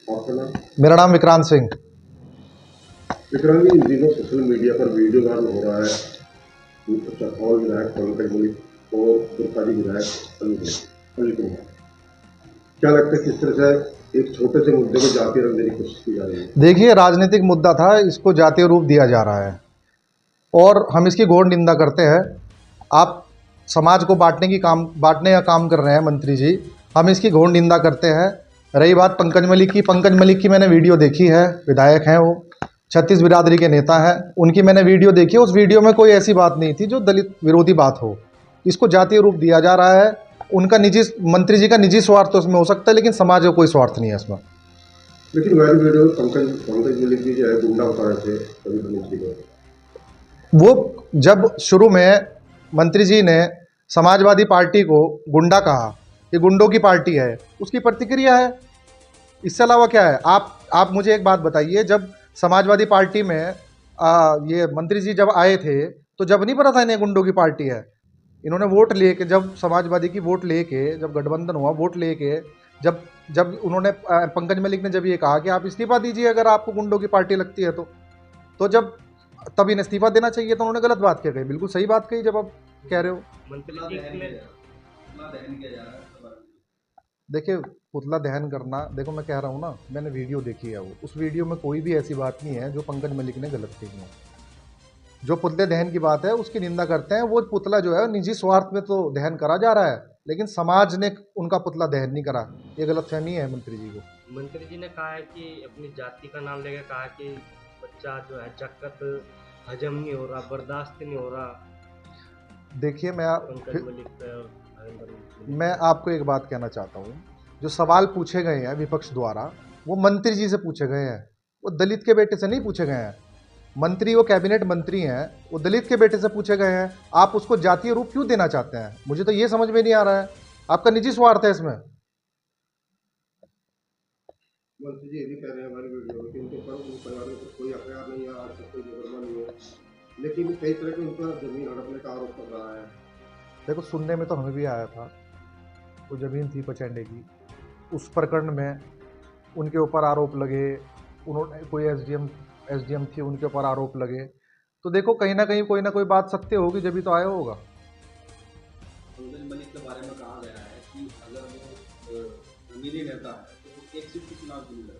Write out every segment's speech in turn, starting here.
आपका नाम? मेरा नाम विक्रांत सिंह। विक्रांत जी, इन दिनों सोशल मीडिया पर वीडियो वायरल हो रहा है चरथावल विधायक पंकज मलिक और पुरकाजी विधायक अनिल कुमार। क्या लगता है किस तरह से एक छोटे से मुद्दे को जातीय रंग देने की कोशिश की जा रही है? देखिए, राजनीतिक मुद्दा था, इसको जातीय रूप दिया जा रहा है और हम इसकी घोर निंदा करते हैं। आप समाज को बांटने का काम कर रहे हैं मंत्री जी, हम इसकी घोर निंदा करते हैं। रही बात पंकज मलिक की मैंने वीडियो देखी है। विधायक हैं वो, छत्तीस बिरादरी के नेता हैं, उनकी मैंने वीडियो देखी। उस वीडियो में कोई ऐसी बात नहीं थी जो दलित विरोधी बात हो। इसको जातीय रूप दिया जा रहा है। उनका निजी, मंत्री जी का निजी स्वार्थ तो उसमें हो सकता है, लेकिन समाज का कोई स्वार्थ नहीं है इसमें। लेकिन वायरल वीडियो में पंकज मलिक जी जो है गुंडा बता रहे थे कभी मंत्री को। वो जब शुरू में मंत्री जी ने समाजवादी पार्टी को गुंडा कहा, ये गुंडों की पार्टी है, उसकी प्रतिक्रिया है। इससे अलावा क्या है? आप मुझे एक बात बताइए, जब समाजवादी पार्टी में ये मंत्री जी जब आए थे, तो जब नहीं पता था इन्हें गुंडों की पार्टी है। इन्होंने वोट लेके, जब समाजवादी की वोट लेके, जब गठबंधन हुआ, वोट लेके जब जब उन्होंने पंकज मलिक ने जब ये कहा कि आप इस्तीफा दीजिए अगर आपको गुंडों की पार्टी लगती है तो जब तब इन्हें इस्तीफा देना चाहिए, तो उन्होंने गलत बात क्या कही? बिल्कुल सही बात कही जब आप कह रहे हो। देखिए, पुतला दहन करना, देखो मैं कह रहा हूँ ना, मैंने वीडियो देखी है। वो उस वीडियो में कोई भी ऐसी बात नहीं है जो पंकज मलिक ने गलत कही है। जो पुतले दहन की बात है उसकी निंदा करते हैं। वो पुतला जो है निजी स्वार्थ में तो दहन करा जा रहा है, लेकिन समाज ने उनका पुतला दहन नहीं करा। ये गलतफहमी है मंत्री जी को। मंत्री जी ने कहा है कि अपनी जाति का नाम लेकर कहा कि बच्चा जो है चक्कर हजम नहीं हो रहा, बर्दाश्त नहीं हो रहा। देखिए, पंकज मलिक पे और नरेंद्र मलिक। मैं आपको एक बात कहना चाहता हूँ। जो सवाल पूछे गए हैं विपक्ष द्वारा, वो मंत्री जी से पूछे गए हैं, वो दलित के बेटे से नहीं पूछे गए हैं। मंत्री, वो कैबिनेट मंत्री हैं, वो दलित के बेटे से पूछे गए हैं। आप उसको जातीय रूप क्यों देना चाहते हैं? मुझे तो ये समझ में नहीं आ रहा है। आपका निजी स्वार्थ है इसमें। मंत्री जी ये भी कह रहे हैं हमारी वीडियो में कि उनके ऊपर उन परिवार में कोई एफआईआर नहीं है, आज तक कोई मुकदमा नहीं है, लेकिन कई तरह के उन पर जमीन हड़पने का आरोप कर रहा है। देखो, सुनने में तो हमें भी आया था, वो ज़मीन थी पचेंडे की। उस प्रकरण में उनके ऊपर आरोप लगे, उन्होंने कोई एसडीएम थी, उनके ऊपर आरोप लगे। तो देखो, कहीं ना कहीं कोई ना कोई बात सत्य होगी, जब भी तो आया होगा। पंकज मलिक के बारे में कहा गया है कि अगर वो जमीनी नेता है तो वो एक सीट की चुनाव क्यों लड़े,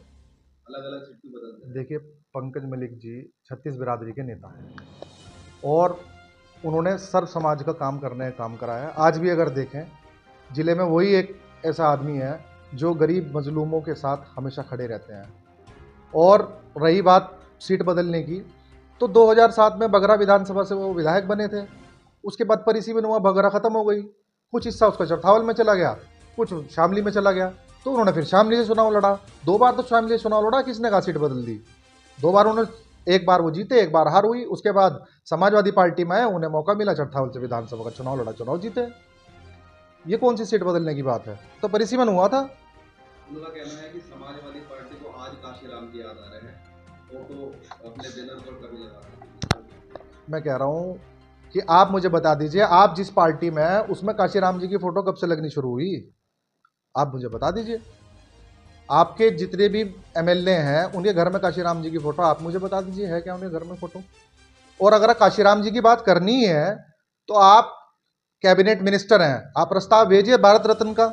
अलग अलग सीट क्यों बदलते हैं? देखिए, पंकज मलिक जी छत्तीस बिरादरी के नेता हैं और उन्होंने सर्व समाज का काम करने का काम कराया है। आज भी अगर देखें, ज़िले में वही एक ऐसा आदमी है जो गरीब मजलूमों के साथ हमेशा खड़े रहते हैं। और रही बात सीट बदलने की, तो 2007 में बगरा विधानसभा से वो विधायक बने थे। उसके बाद परिसीमन हुआ, बगरा ख़त्म हो गई। कुछ हिस्सा उसका चरथावल में चला गया, कुछ शामली में चला गया। तो उन्होंने फिर शामली से चुनाव लड़ा। 2 बार तो शामली से चुनाव लड़ा, किसने कहा सीट बदल दी? 2 बार उन्होंने, एक बार वो जीते, एक बार हार हुई। उसके बाद समाजवादी पार्टी में आए, उन्हें मौका मिला, चरथावल से विधानसभा का चुनाव लड़ा, चुनाव जीते। ये कौन सी सीट बदलने की बात है? तो परिसीमन हुआ था। उनका कहना है कि समाजवादी पार्टी को आज काशीराम की याद आ रहे हैं, फोटो अपने बैनर पर कभी लगा रहे हैं। मैं कह रहा हूँ कि आप मुझे बता दीजिए, आप जिस पार्टी में हैं उसमें काशीराम जी की फोटो कब से लगनी शुरू हुई? आप मुझे बता दीजिए। आपके जितने भी एमएलए हैं उनके घर में काशीराम जी की फोटो, आप मुझे बता दीजिए, है क्या उनके घर में फोटो? और अगर काशीराम जी की बात करनी है तो आप कैबिनेट मिनिस्टर हैं, आप प्रस्ताव भेजिए भारत रत्न का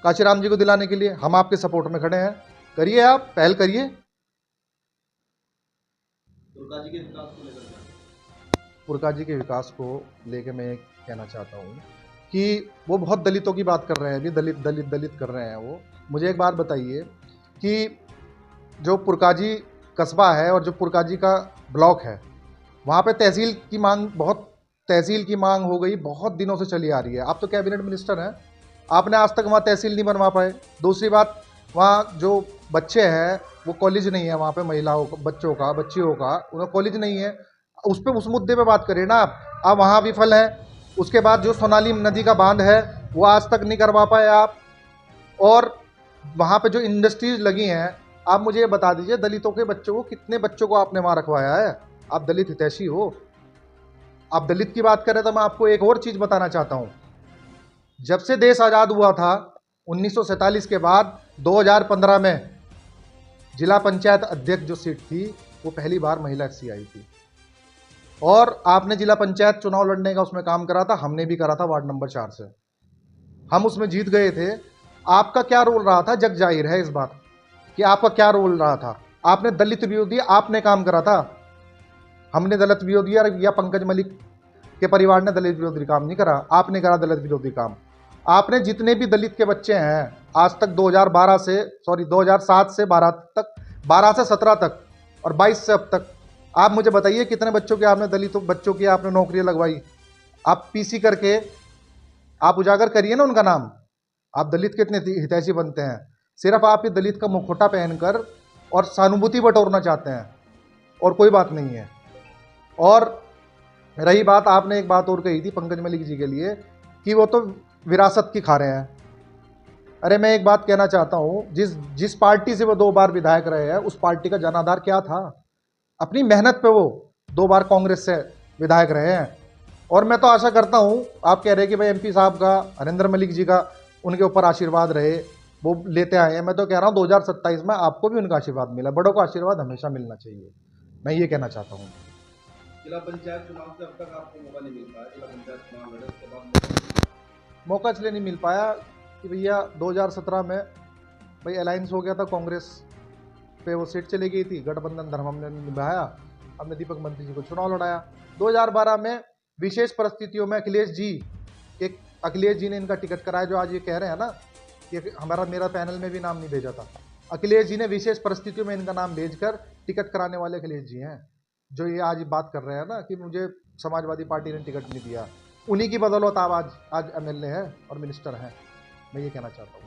काशीराम जी को दिलाने के लिए। हम आपके सपोर्ट में खड़े हैं, करिए, आप पहल करिए। दुर्गा जी के विकास को लेकर पुरका जी के विकास को लेकर मैं कहना चाहता हूँ कि वो बहुत दलितों की बात कर रहे हैं, अभी दलित दलित दलित कर रहे हैं वो। मुझे एक बात बताइए कि जो पुरकाजी कस्बा है और जो पुरकाजी का ब्लॉक है, वहाँ पे तहसील की मांग हो गई, बहुत दिनों से चली आ रही है। आप तो कैबिनेट मिनिस्टर हैं, आपने आज तक वहाँ तहसील नहीं बनवा पाए। दूसरी बात, वहाँ जो बच्चे हैं वो कॉलेज नहीं है, वहाँ पे महिलाओं का, बच्चियों का उन्हें कॉलेज नहीं है। उस मुद्दे पे बात करिए ना आप वहाँ विफल हैं। उसके बाद जो सोनाली नदी का बांध है वो आज तक नहीं करवा पाए आप। और वहाँ पे जो इंडस्ट्रीज लगी हैं, आप मुझे ये बता दीजिए, दलितों के बच्चों को, कितने बच्चों को आपने वहाँ रखवाया है? आप दलित हितैषी हो। आप दलित की बात करें तो मैं आपको एक और चीज़ बताना चाहता हूँ। जब से देश आज़ाद हुआ था 1947 के बाद 2015 में जिला पंचायत अध्यक्ष जो सीट थी वो पहली बार महिला सी आई थी। और आपने जिला पंचायत चुनाव लड़ने का उसमें काम करा था, हमने भी करा था वार्ड नंबर 4 से, हम उसमें जीत गए थे। आपका क्या रोल रहा था, जग जाहिर है इस बात कि आपका क्या रोल रहा था। आपने दलित विरोधी आपने काम करा था, हमने दलित विरोधी या पंकज मलिक के परिवार ने दलित विरोधी काम नहीं करा, आपने करा दलित विरोधी काम। आपने जितने भी दलित के बच्चे हैं आज तक 2007 से 12 तक, 12 से 17 तक और 22 से अब तक, आप मुझे बताइए कितने बच्चों के आपने दलित बच्चों की आपने नौकरियां लगवाई। आप पीसी करके आप उजागर करिए ना उनका नाम। आप दलित कितने हितैषी बनते हैं, सिर्फ आप ये दलित का मुखौटा पहनकर और सहानुभूति बटोरना चाहते हैं, और कोई बात नहीं है। और रही बात, आपने एक बात और कही थी पंकज मलिक जी के लिए कि वो तो विरासत की खा रहे हैं। अरे मैं एक बात कहना चाहता हूँ, जिस पार्टी से वो 2 बार विधायक रहे हैं उस पार्टी का जनाधार क्या था। अपनी मेहनत पे वो 2 बार कांग्रेस से विधायक रहे हैं। और मैं तो आशा करता हूँ, आप कह रहे हैं कि भाई एमपी साहब का, हरेंद्र मलिक जी का उनके ऊपर आशीर्वाद रहे, वो लेते आए हैं। मैं तो कह रहा हूँ 2027 में आपको भी उनका आशीर्वाद मिला। बड़ों का आशीर्वाद हमेशा मिलना चाहिए, मैं ये कहना चाहता हूँ। जिला पंचायत चुनाव से अब तक आपको मौका नहीं मिल पाया, जिला पंचायत चुनाव लड़े उसके बाद मौका इसलिए नहीं मिल पाया कि भैया 2017 में भाई अलायंस हो गया था, कांग्रेस पे वो सीट चली गई थी, गठबंधन धर्म हमने निभाया, हमने दीपक मंत्री जी को चुनाव लड़ाया। 2012 में विशेष परिस्थितियों में अखिलेश जी ने इनका टिकट कराया, जो आज ये कह रहे हैं ना कि मेरा पैनल में भी नाम नहीं भेजा था। अखिलेश जी ने विशेष परिस्थितियों में इनका नाम भेजकर टिकट कराने वाले अखिलेश जी हैं, जो ये आज बात कर रहे हैं ना कि मुझे समाजवादी पार्टी ने टिकट नहीं दिया। उन्हीं की बदौलत आप आज एमएलए हैं और मिनिस्टर हैं, मैं ये कहना चाहता हूँ।